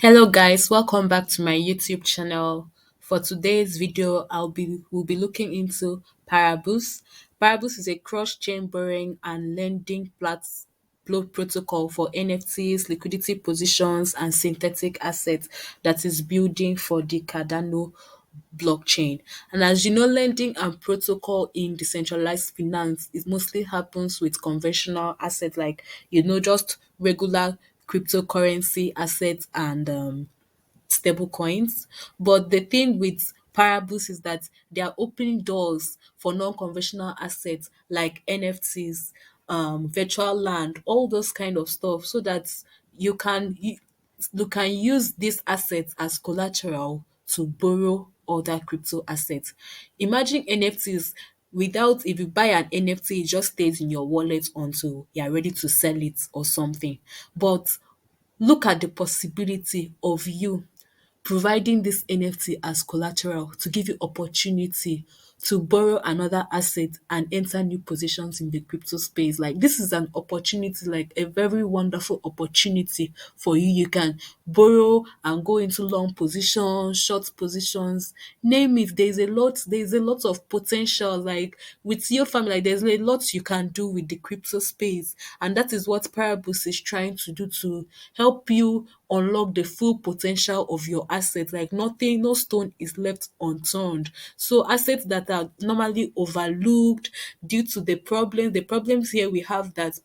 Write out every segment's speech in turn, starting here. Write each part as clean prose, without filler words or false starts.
Hello guys, welcome back to my YouTube channel. For today's video, we'll be looking into Paribus. Paribus is a cross-chain borrowing and lending protocol for NFTs, liquidity positions, and synthetic assets that is building for the Cardano blockchain. And as you know, lending and protocol in decentralized finance is mostly happens with conventional assets like just regular cryptocurrency assets and stable coins. But the thing with Paribus is that they are opening doors for non-conventional assets like NFTs, virtual land, all those kind of stuff, so that you can you, you can use these assets as collateral to borrow other crypto assets. Imagine NFTs without if you buy an NFT, it just stays in your wallet until you're ready to sell it or something. But look at the possibility of you providing this NFT as collateral to give you opportunity to borrow another asset and enter new positions in the crypto space. Like this is an opportunity, like a very wonderful opportunity for you. You can borrow and go into long positions, short positions, name it. There's a lot of potential. Like with your family, like, there's a lot you can do with the crypto space. And that is what Paribus is trying to do to help you unlock the full potential of your assets. Like nothing, no stone is left unturned. So assets that are normally overlooked due to the problems here we have that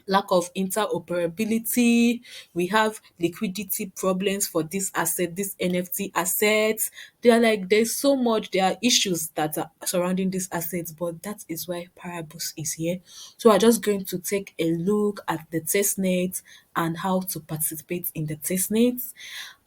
lack of interoperability, we have liquidity problems for this asset, this NFT assets. They are like there's so much, there are issues that are surrounding these assets, but that is why Paribus is here. So we're just going to take a look at the testnet and how to participate in the testnet.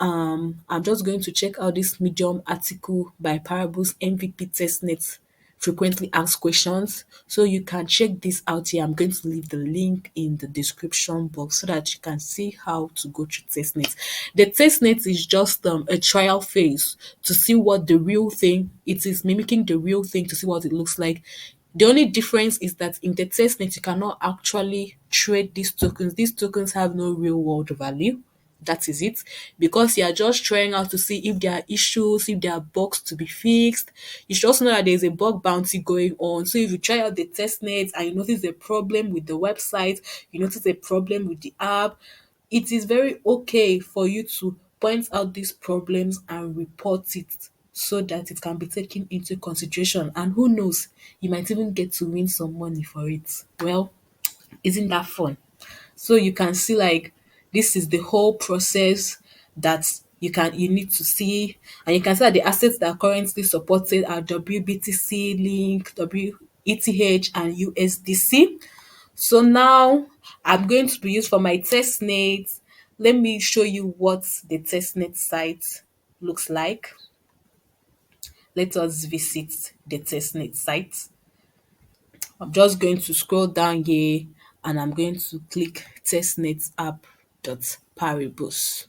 I'm just going to check out this Medium article by Paribus MVP testnet frequently asked questions. So you can check this out here. I'm going to leave the link in the description box so that you can see how to go through testnet. The testnet is just a trial phase to see what the real thing, it is mimicking the real thing to see what it looks like. The only difference is that in the testnet, you cannot actually trade these tokens. These tokens have no real world value. That is it. Because you are just trying out to see if there are issues, if there are bugs to be fixed. You should also know that there's a bug bounty going on. So if you try out the test net and you notice a problem with the website, you notice a problem with the app, it is very okay for you to point out these problems and report it so that it can be taken into consideration. And who knows, you might even get to win some money for it. Well, isn't that fun? So you can see like this is the whole process that you need to see, and you can see that the assets that are currently supported are WBTC, Link, WETH, and USDC. So now I'm going to be used for my testnet. Let me show you what the testnet site looks like. Let us visit the testnet site. I'm just going to scroll down here and I'm going to click testnetapp.paribus.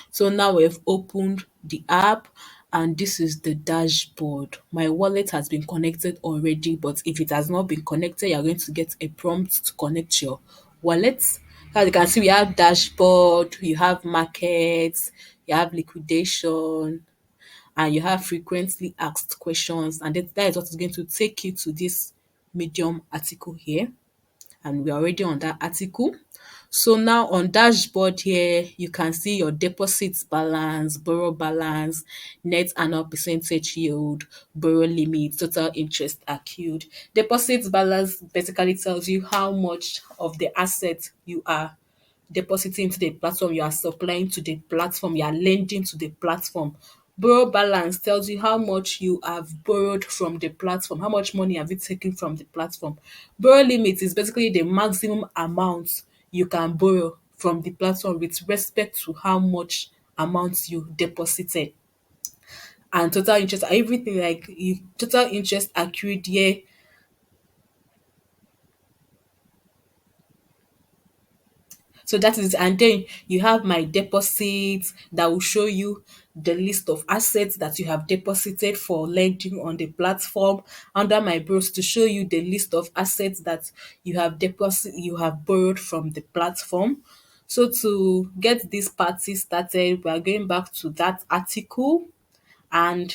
So now we've opened the app and this is the dashboard. My wallet has been connected already, but if it has not been connected, you're going to get a prompt to connect your wallet. As you can see, we have dashboard, you have markets, you have liquidation, and you have frequently asked questions, and that is what is going to take you to this Medium article here, and we're already on that article. So now on dashboard here, you can see your deposits balance, borrow balance, net annual percentage yield, borrow limit, total interest accrued. Deposits balance basically tells you how much of the asset you are depositing to the platform, you are supplying to the platform, you are lending to the platform. Borrow balance tells you how much you have borrowed from the platform, how much money have you taken from the platform. Borrow limit is basically the maximum amount you can borrow from the platform with respect to how much amount you deposited. And total interest, everything like total interest accrued here. So that is, and then you have my deposits that will show you the list of assets that you have deposited for lending on the platform. Under my bros to show you the list of assets that you have borrowed from the platform. So to get this party started, we are going back to that article, and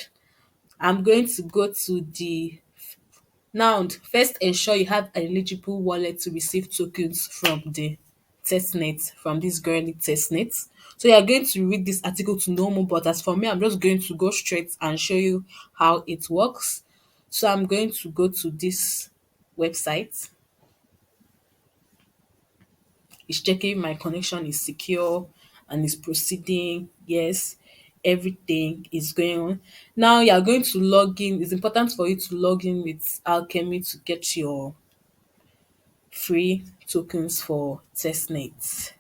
I'm going to go to the now. First, ensure you have an eligible wallet to receive tokens from the testnet, from this girly testnet. So you are going to read this article to know more, but as for me, I'm just going to go straight and show you how it works. So I'm going to go to this website. It's checking my connection is secure and is proceeding. Yes, everything is going on. Now you are going to log in. It's important for you to log in with Alchemy to get your free tokens for testnet.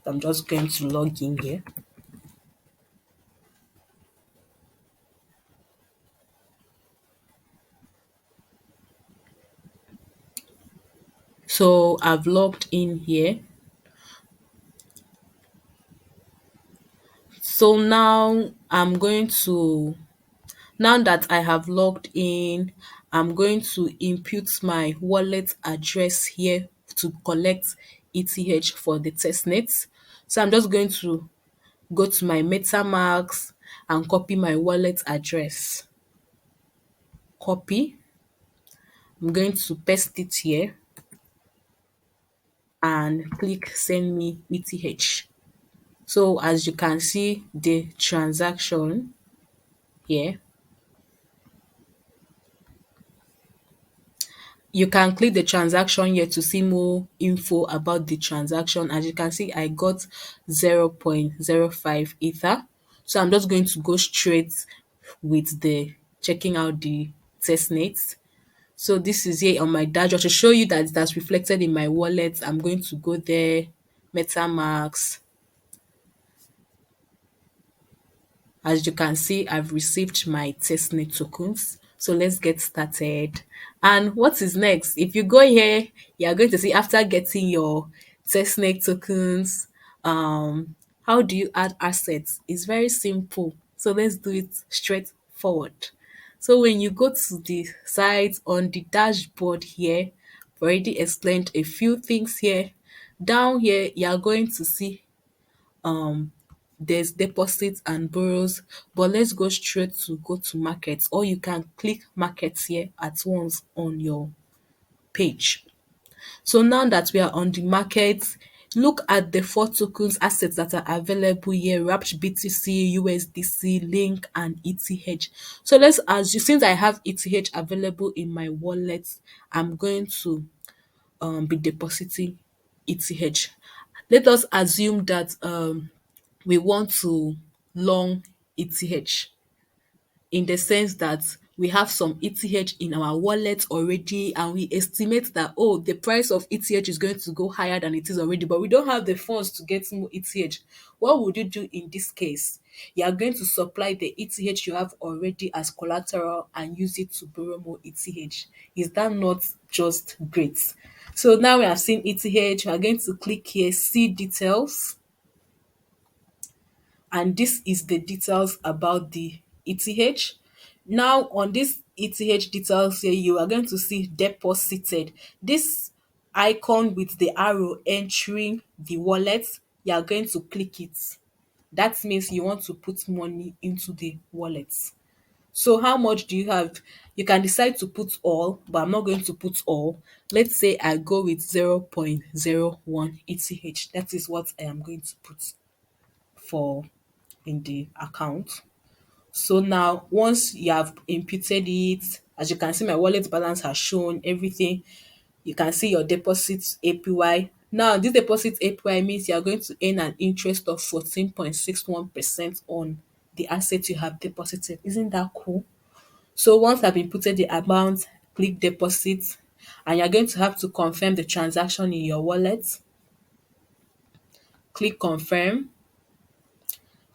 I'm just going to log in here. So I've logged in here. So now that I have logged in, I'm going to input my wallet address here to collect ETH for the testnet. So I'm just going to go to my MetaMask and copy my wallet address. Copy. I'm going to paste it here and click send me ETH. So as you can see the transaction here, you can click the transaction here to see more info about the transaction. As you can see, I got 0.05 ether. So I'm just going to go straight with the checking out the testnet. So this is here on my dashboard to show you that that's reflected in my wallet. I'm going to go there, MetaMask. As you can see, I've received my testnet tokens. So let's get started. And what is next? If you go here, you're going to see after getting your testnet tokens, how do you add assets? It's very simple. So let's do it straightforward. So when you go to the site on the dashboard here, I've already explained a few things here. Down here, you're going to see um there's deposits and borrows, but let's go straight to go to markets, or you can click markets here at once on your page. So now that we are on the market, look at the four tokens assets that are available here: wrapped BTC, USDC, link and ETH. So let's assume, since I have ETH available in my wallet, I'm going to be depositing ETH. Let us assume that we want to long ETH, in the sense that we have some ETH in our wallet already, and we estimate that, oh, the price of ETH is going to go higher than it is already, but we don't have the funds to get more ETH. What would you do in this case? You are going to supply the ETH you have already as collateral and use it to borrow more ETH. Is that not just great? So now we have seen ETH. We are going to click here, see details, and this is the details about the ETH. Now on this ETH details here, you are going to see deposited. This icon with the arrow entering the wallet, you are going to click it. That means you want to put money into the wallet. So how much do you have? You can decide to put all, but I'm not going to put all. Let's say I go with 0.01 ETH. That is what I am going to put for in the account. So now once you have imputed it, as you can see, my wallet balance has shown everything. You can see your deposit APY. Now this deposit APY means you are going to earn an interest of 14.61% on the asset you have deposited. Isn't that cool? So once I've inputted the amount, click deposit, and you're going to have to confirm the transaction in your wallet. Click confirm.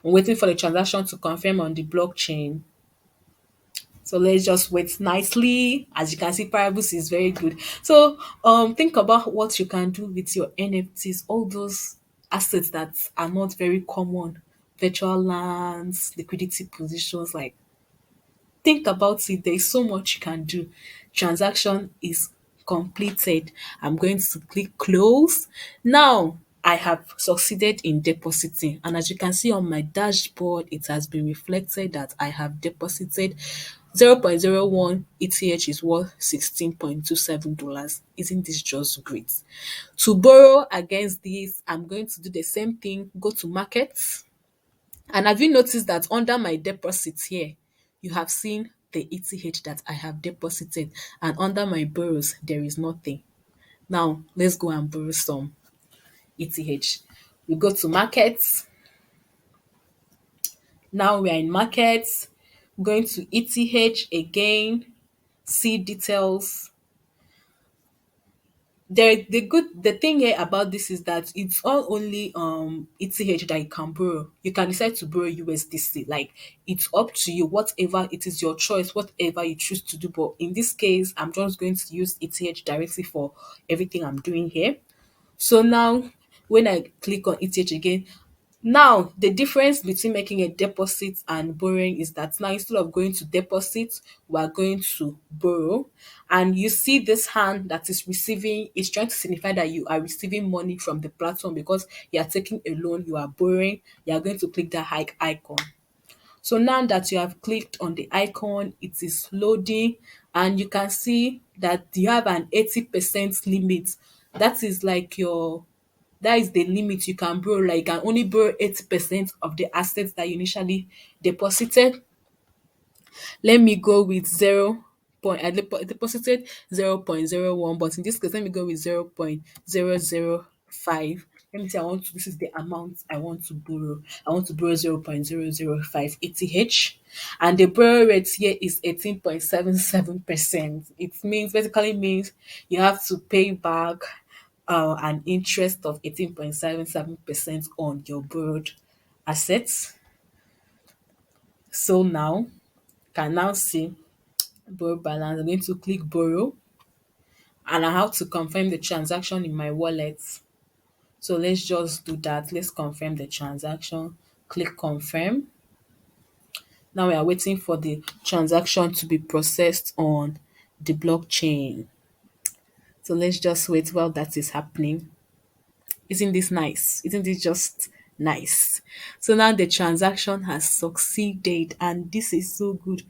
I'm waiting for the transaction to confirm on the blockchain. So let's just wait nicely. As you can see, Paribus is very good. So think about what you can do with your NFTs, all those assets that are not very common, virtual lands, liquidity positions. Like, think about it. There's so much you can do. Transaction is completed. I'm going to click close. Now I have succeeded in depositing, and as you can see on my dashboard, it has been reflected that I have deposited 0.01 ETH is worth $16.27. Isn't this just great? To borrow against this, I'm going to do the same thing, go to markets. And have you noticed that under my deposits here, you have seen the ETH that I have deposited, and under my borrows, there is nothing. Now, let's go and borrow some ETH. We go to markets. Now we are in markets, going to ETH again, see details. The thing here about this is that it's all only ETH that you can borrow. You can decide to borrow USDC. Like, it's up to you, whatever it is your choice, whatever you choose to do. But in this case, I'm just going to use ETH directly for everything I'm doing here. So now when I click on ETH again, now the difference between making a deposit and borrowing is that now instead of going to deposit, we are going to borrow. And you see this hand that is receiving is trying to signify that you are receiving money from the platform because you are taking a loan, you are borrowing, you are going to click that hike icon. So now that you have clicked on the icon, it is loading, and you can see that you have an 80% limit. That is like your that is the limit you can borrow. Like, you can only borrow 80% of the assets that you initially deposited. Let me go with deposited 0.01, but in this case, let me go with 0.005. Let me say this is the amount I want to borrow. I want to borrow 0.005 ETH, and the borrow rate here is 18.77%. It means basically means you have to pay back an interest of 18.77% on your borrowed assets. So now can now see borrow balance. I'm going to click borrow, and I have to confirm the transaction in my wallet. So let's just do that. Let's confirm the transaction. Click confirm. Now we are waiting for the transaction to be processed on the blockchain. So let's just wait while that is happening. Isn't this nice? Isn't this just nice? So now the transaction has succeeded, and this is so good.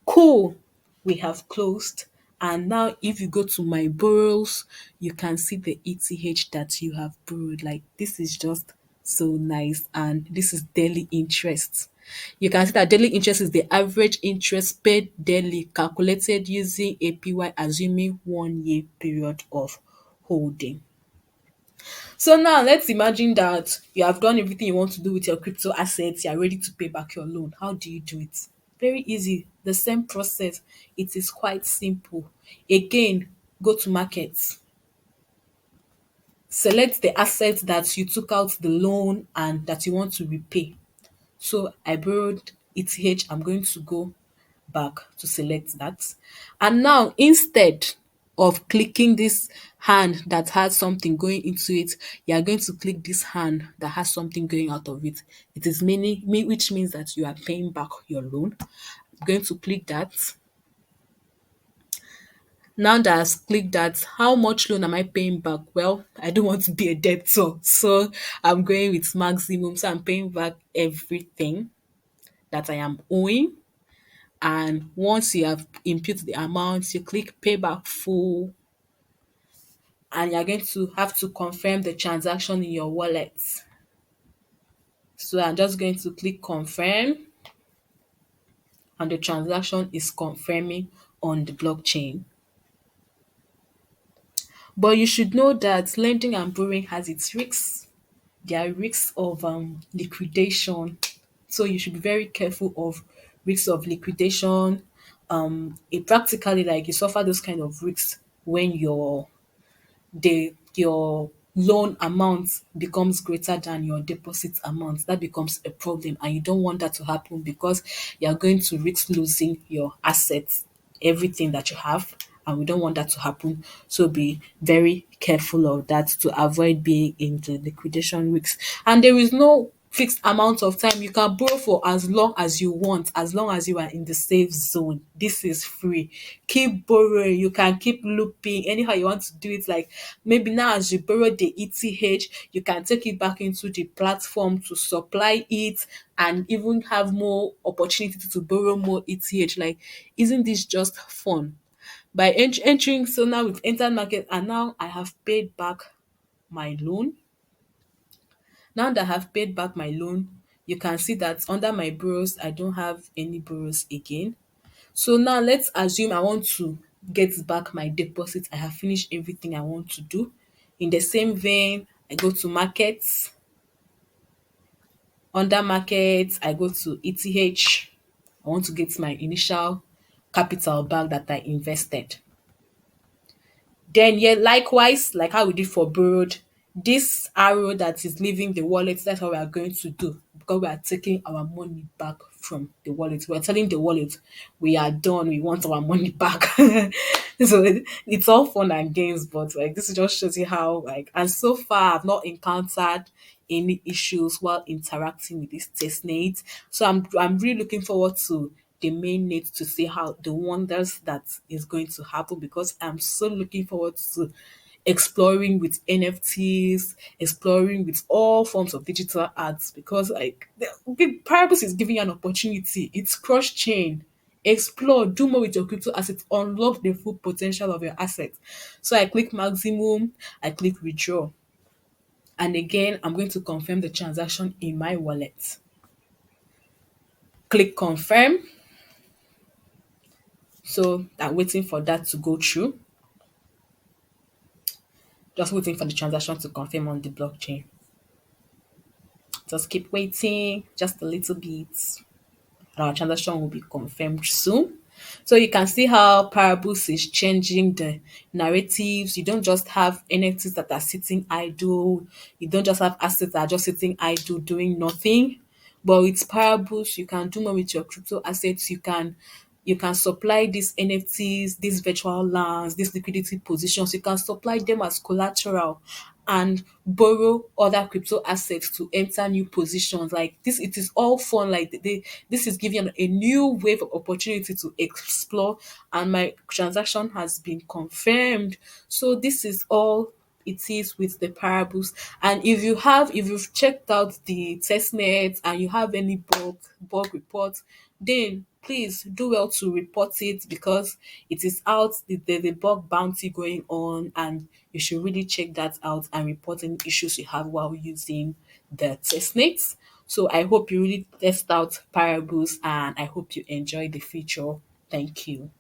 Cool. We have closed. And now if you go to my borrows, you can see the ETH that you have borrowed. Like, this is just so nice. And this is daily interest. You can see that daily interest is the average interest paid daily, calculated using APY, assuming 1 year period of holding. So now let's imagine that you have done everything you want to do with your crypto assets, you are ready to pay back your loan. How do you do it? Very easy. The same process. It is quite simple. Again, go to markets. Select the assets that you took out the loan and that you want to repay. So I borrowed ETH. I'm going to go back to select that. And now instead of clicking this hand that has something going into it, you are going to click this hand that has something going out of it. It is which means that you are paying back your loan. I'm going to click that. Now that I've clicked that, how much loan am I paying back? Well, I don't want to be a debtor, so I'm going with maximum. So I'm paying back everything that I am owing. And once you have input the amount, you click pay back full, and you're going to have to confirm the transaction in your wallet. So I'm just going to click confirm, and the transaction is confirming on the blockchain. But you should know that lending and borrowing has its risks. There are risks of liquidation. So you should be very careful of risks of liquidation. It practically, like, you suffer those kind of risks when your loan amount becomes greater than your deposit amount. That becomes a problem, and you don't want that to happen because you are going to risk losing your assets, everything that you have, and we don't want that to happen. So be very careful of that to avoid being into liquidation risks. And there is no fixed amount of time. You can borrow for as long as you want, as long as you are in the safe zone. This is free. Keep borrowing. You can keep looping anyhow you want to do it. Like maybe now as you borrow the ETH, you can take it back into the platform to supply it and even have more opportunity to borrow more ETH. Like, isn't this just fun? By entering, so now we've entered market and now I have paid back my loan. Now that I have paid back my loan, you can see that under my borrows, I don't have any borrows again. So now let's assume I want to get back my deposit. I have finished everything I want to do. In the same vein, I go to markets. Under markets, I go to ETH. I want to get my initial capital back that I invested. Then yeah, likewise, like how we did for borrowed, this arrow that is leaving the wallet, that's what we are going to do because we are taking our money back from the wallet. We are telling the wallet we are done, we want our money back. So it's all fun and games, but like this just shows you how like, and so far I've not encountered any issues while interacting with this testnet. So I'm really looking forward to the main net to see how the wonders that is going to happen because I'm so looking forward to exploring with NFTs, exploring with all forms of digital arts because like the Paribus is giving you an opportunity. It's cross chain. Explore, do more with your crypto assets, unlock the full potential of your assets. So I click maximum, I click withdraw. And again, I'm going to confirm the transaction in my wallet. Click confirm. So I'm waiting for that to go through. Just waiting for the transaction to confirm on the blockchain. Just keep waiting, just a little bit. Our transaction will be confirmed soon. So you can see how Paribus is changing the narratives. You don't just have NFTs that are sitting idle. You don't just have assets that are just sitting idle doing nothing. But with Paribus, you can do more with your crypto assets. You can supply these NFTs, these virtual lands, these liquidity positions. You can supply them as collateral and borrow other crypto assets to enter new positions. Like this, it is all fun. Like this is giving a new wave of opportunity to explore. And my transaction has been confirmed. So this is all it is with the parables. And if you've checked out the testnet and you have any bug reports, then please do well to report it because it is out. There's a bug bounty going on, and you should really check that out and report any issues you have while using the testnet. So I hope you really test out parables and I hope you enjoy the feature. Thank you.